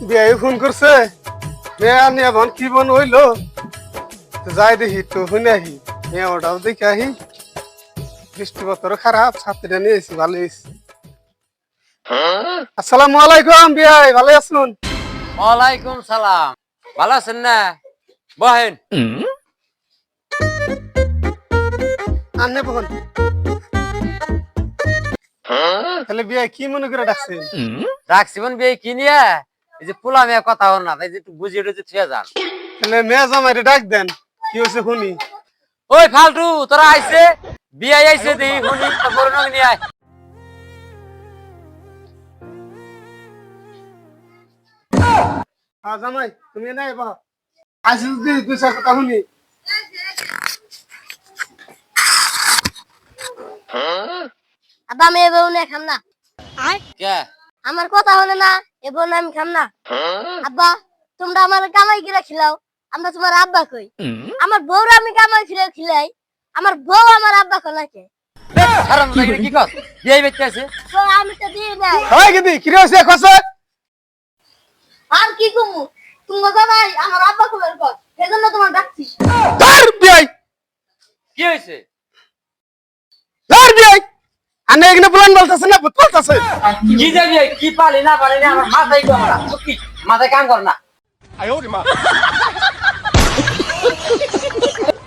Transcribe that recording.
বিয়ে ফোন করছে মেয়া নিয়ে বন কি বন হইলো যাই দেখি তো শুনে আহি মেয়ে ওটাও দেখে আহি বৃষ্টিপত্র খারাপ ছাত্রীরা নিয়েছি ভালো হয়েছে। আসসালামু আলাইকুম বিয়াই ভালো আছেন? ওয়ালাইকুম সালাম। ভালো আছেন না? বহেন। আনে বহন তাহলে বিয়াই কি মনে করে ডাকছেন? রাখছিবেন বিয়ে কি নিয়ে? এই যে পোলা মেয়ে কথা হল না, তাই যে একটু বুঝিয়ে টুঝে থুয়ে যান। তাহলে মেয়া জামাইরে ডাক দেন কি হয়েছে শুনি। ওই ফালতু তোরা আইছে বিয়ে আইছে দেখি শুনি তারপর নগে নিয়ে আয়। হ্যাঁ জামাই তুমি নাই বা আসিস দি দুই চার কথা শুনি। আব্বা আমি এবার উনি খাম না। কে? আমার কথা হলে না এবার আমি খাম না। আব্বা তোমরা আমার কামাই কিরা খিলাও, আমরা তোমার আব্বা কই। আমার বউর আমি কামাই কিরা খিলাই, আমার বউ আমার আব্বা কলাকে। হারাম জায়গা কি কস? বিয়ে বেচতে আছে। তো আমি তো দিই নাই। হয় কি দি কি হয়েছে কসে? আর কি কমু, তুমি জামাই আমার আব্বা কলার কর, সেজন্য তোমার ডাকছি। ধর বিয়াই কি হইছে? ধর বিয়াই আনে এখানে প্ল্যান বলতেছে না ভূত বলতেছে। কি যাবি কি পালি না পালি না আমার মাথায় গমরা। কি মাথায় কাম কর না।